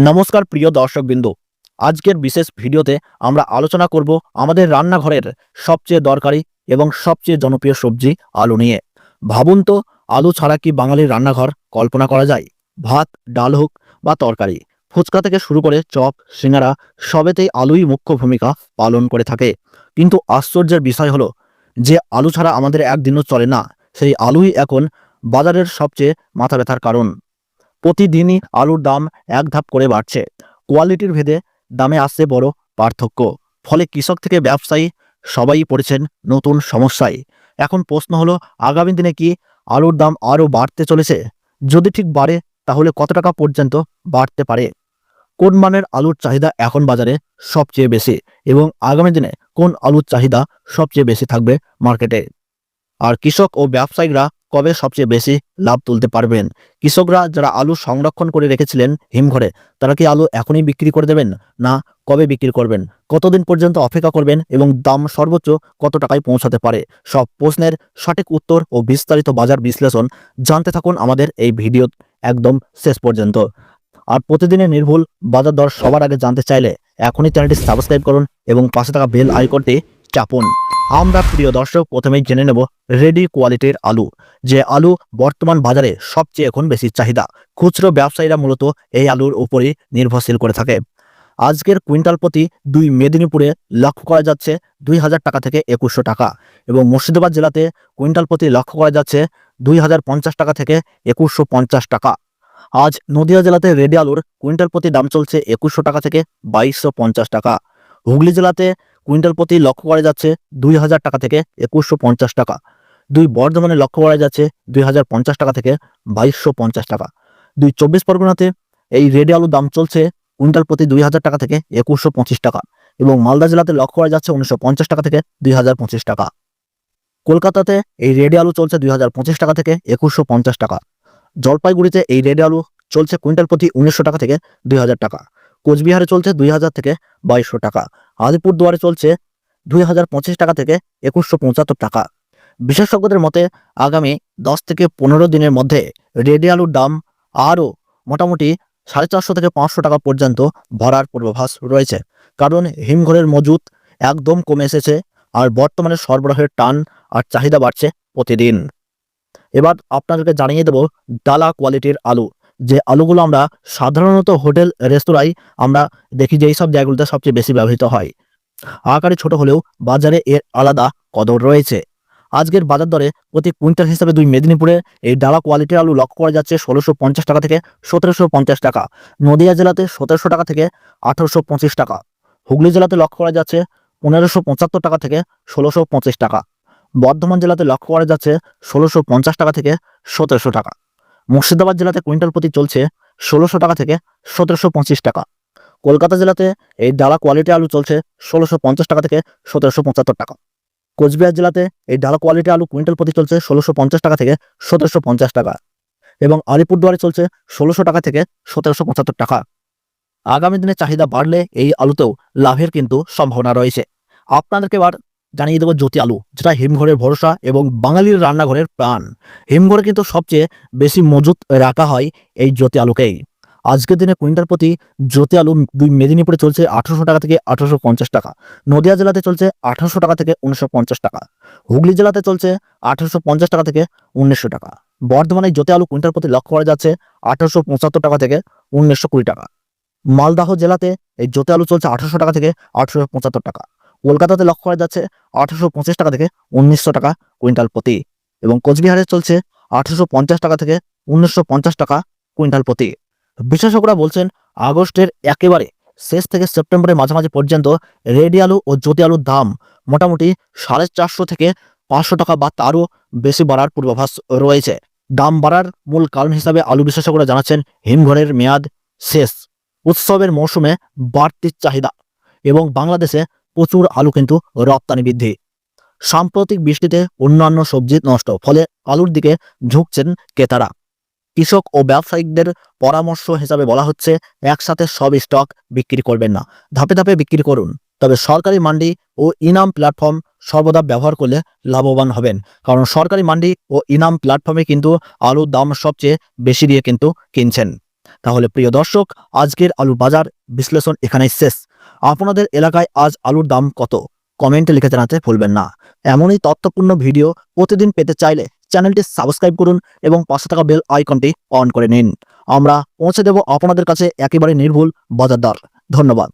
নমস্কার প্রিয় দর্শকবৃন্দ। আজকের বিশেষ ভিডিওতে আমরা আলোচনা করব আমাদের রান্নাঘরের সবচেয়ে দরকারি এবং সবচেয়ে জনপ্রিয় সবজি আলু নিয়ে। ভাবুন তো, আলু ছাড়া কি বাঙালির রান্নাঘর কল্পনা করা যায়? ভাত, ডাল হোক বা তরকারি, ফুচকা থেকে শুরু করে চপ, সিঙ্গারা, সবেতেই আলুই মুখ্য ভূমিকা পালন করে থাকে। কিন্তু আশ্চর্যের বিষয় হলো যে আলু ছাড়া আমাদের একদিনও চলে না। সেই আলুই এখন বাজারের সবচেয়ে মাথা ব্যথার কারণ। প্রতিদিনই আলুর দাম এক ধাপ করে বাড়ছে। কোয়ালিটির ভেদে দামে আসছে বড় পার্থক্য। ফলে কৃষক থেকে ব্যবসায়ী সবাই পড়েছেন নতুন সমস্যায়। এখন প্রশ্ন হলো, আগামী দিনে কি আলুর দাম আরও বাড়তে চলেছে? যদি ঠিক বাড়ে, তাহলে কত টাকা পর্যন্ত বাড়তে পারে? কোন মানের আলুর চাহিদা এখন বাজারে সবচেয়ে বেশি এবং আগামী দিনে কোন আলুর চাহিদা সবচেয়ে বেশি থাকবে মার্কেটে? আর কৃষক ও ব্যবসায়ীরা কবে সবচেয়ে বেশি লাভ তুলতে পারবেন? কৃষকরা যারা আলু সংরক্ষণ করে রেখেছিলেন হিমঘরে, তারা কি আলু এখনই বিক্রি করে দেবেন, না কবে বিক্রি করবেন? কতদিন পর্যন্ত অপেক্ষা করবেন এবং দাম সর্বোচ্চ কত টাকায় পৌঁছাতে পারে? সব প্রশ্নের সঠিক উত্তর ও বিস্তারিত বাজার বিশ্লেষণ জানতে থাকুন আমাদের এই ভিডিও একদম শেষ পর্যন্ত। আর প্রতিদিনের নির্ভুল বাজার দর সবার আগে জানতে চাইলে এখনই চ্যানেলটি সাবস্ক্রাইব করুন এবং পাশে থাকা বেল আইকনটি চাপুন। আমরা প্রিয় দর্শক প্রথমেই জেনে নেব রেডি কোয়ালিটির আলু, যে আলু বর্তমান বাজারে সবচেয়ে এখন বেশি চাহিদা। খুচরো ব্যবসায়ীরা মূলত এই আলুর উপরই নির্ভরশীল করে থাকে। আজকের কুইন্টাল প্রতি মেদিনীপুরে লক্ষ্য করা যাচ্ছে 2000 টাকা থেকে 2100 টাকা এবং মুর্শিদাবাদ জেলাতে কুইন্টাল প্রতি লক্ষ্য করা যাচ্ছে 2050 টাকা থেকে 2150 টাকা। আজ নদিয়া জেলাতে রেডি আলুর কুইন্টাল প্রতি দাম চলছে 2100 টাকা থেকে 2250 টাকা। হুগলি জেলাতে কুইন্টাল প্রতি লক্ষ্য করা যাচ্ছে 2000 টাকা থেকে 2150 টাকা। বর্ধমানে লক্ষ্য করা যাচ্ছে 2050 টাকা থেকে 2250 টাকা। 24 পরগনাতে এই রেডি আলুর দাম চলছে কুইন্টাল প্রতি 2000 টাকা থেকে 2125 টাকা এবং মালদা জেলাতে লক্ষ্য করা যাচ্ছে 1950 টাকা থেকে 2025 টাকা। কলকাতাতে এই রেডি আলু চলছে 2025 টাকা থেকে 2150 টাকা। জলপাইগুড়িতে এই রেডি আলু চলছে কুইন্টাল প্রতি 1900 টাকা থেকে 2000 টাকা। কোচবিহারে চলছে 2000 থেকে 2200 টাকা। আলিপুরদুয়ারে চলছে 2025 টাকা থেকে 2175 টাকা। বিশেষজ্ঞদের মতে আগামী 10 থেকে 15 দিনের মধ্যে রেডি আলুর দাম আরও মোটামুটি 450 থেকে 500 টাকা পর্যন্ত বাড়ার পূর্বাভাস রয়েছে, কারণ হিমঘরের মজুত একদম কমে এসেছে আর বর্তমানে সরবরাহের টান আর চাহিদা বাড়ছে প্রতিদিন। এবার আপনাদেরকে জানিয়ে দেব ডালা কোয়ালিটির আলু, যে আলুগুলো আমরা সাধারণত হোটেল রেস্তোরাঁয় আমরা দেখি যে এইসব জায়গাগুলোতে সবচেয়ে বেশি ব্যবহৃত হয়। আকারে ছোট হলেও বাজারে এর আলাদা কদর রয়েছে। আজকের বাজার দরে প্রতি কুইন্টাল হিসাবে মেদিনীপুরে এই ডালা কোয়ালিটির আলু লক্ষ্য করা যাচ্ছে 1650 টাকা থেকে 1750 টাকা। নদিয়া জেলাতে 1700 টাকা থেকে 1825 টাকা। হুগলি জেলাতে লক্ষ্য করা যাচ্ছে 1575 টাকা থেকে 1625 টাকা। বর্ধমান জেলাতে লক্ষ্য করা যাচ্ছে 1650 টাকা থেকে 1700 টাকা। মুর্শিদাবাদ জেলাতে কুইন্টাল প্রতি চলছে 1600 টাকা থেকে 1725 টাকা। কলকাতা জেলাতে এই ডালা কোয়ালিটি আলু চলছে 1650 টাকা থেকে 1775 টাকা। কোচবিহার জেলাতে এই ডালা কোয়ালিটি আলু কুইন্টাল প্রতি চলছে 1650 টাকা থেকে 1750 টাকা এবং আলিপুরদুয়ারে চলছে 1600 টাকা থেকে 1775 টাকা। আগামী দিনে চাহিদা বাড়লে এই আলুতেও লাভের কিন্তু সম্ভাবনা রয়েছে। আপনাদেরকে এবার জানিয়ে দেবো জ্যোতি আলু, যেটা হিমঘরের ভরসা এবং বাঙালির রান্নাঘরের প্রাণ। হিমঘরে কিন্তু সবচেয়ে বেশি মজুত রাখা হয় এই জ্যোতি আলুকেই। আজকের দিনে কুইন্টাল প্রতি জ্যোতি আলু মেদিনীপুরে চলছে 1800 টাকা থেকে 1850 টাকা। নদিয়া জেলাতে চলছে 1800 টাকা থেকে 1950 টাকা। হুগলি জেলাতে চলছে 1850 টাকা থেকে 1900 টাকা। বর্ধমানে জ্যোতি আলু কুইন্টাল প্রতি লক্ষ্য করা যাচ্ছে 1875 টাকা থেকে 1920 টাকা। মালদহ জেলাতে এই জ্যোতি আলু চলছে 1800 টাকা থেকে 1875 টাকা। কলকাতাতে লক্ষ্য করা যাচ্ছে 1825 টাকা থেকে 1900 টাকা কুইন্টাল প্রতি এবং কোচবিহারে চলছে 1850 টাকা থেকে 1950 টাকা কুইন্টাল প্রতি। বিশেষজ্ঞরা বলছেন আগস্টের একেবারে শেষ থেকে সেপ্টেম্বরের মাঝামাঝি পর্যন্ত রেডি আলু ও জ্যোতি আলুর দাম মোটামুটি 450 থেকে 500 টাকা বা তারও বেশি বাড়ার পূর্বাভাস রয়েছে। দাম বাড়ার মূল কারণ হিসাবে আলু বিশেষজ্ঞরা জানাচ্ছেন হিমঘরের মেয়াদ শেষ, উৎসবের মৌসুমে বাড়তি চাহিদা এবং বাংলাদেশে প্রচুর আলু কিন্তু রপ্তানি বৃদ্ধি। সাম্প্রতিক বৃষ্টিতে অন্যান্য সবজি নষ্ট, ফলে আলুর দিকে ঝুঁকছেন ক্রেতারা। কৃষক ও ব্যবসায়িকদের পরামর্শ হিসাবে বলা হচ্ছে একসাথে সব স্টক বিক্রি করবেন না, ধাপে ধাপে বিক্রি করুন। তবে সরকারি মান্ডি ও ইনাম প্ল্যাটফর্ম সর্বদা ব্যবহার করলে লাভবান হবেন, কারণ সরকারি মান্ডি ও ইনাম প্ল্যাটফর্মে কিন্তু আলুর দাম সবচেয়ে বেশি দিয়ে কিন্তু কিনছেন। তাহলে প্রিয় দর্শক, আজকের আলুর বাজার বিশ্লেষণ এখানেই শেষ। আপনাদের এলাকায় আজ আলুর দাম কত কমেন্টে লিখে জানাতে ভুলবেন না। এমনই তথ্যপূর্ণ ভিডিও প্রতিদিন পেতে চাইলে চ্যানেলটি সাবস্ক্রাইব করুন এবং পাশে থাকা বেল আইকনটি অন করে নিন। আমরা পৌঁছে দেব আপনাদের কাছে একেবারে নির্ভুল বাজার দর। ধন্যবাদ।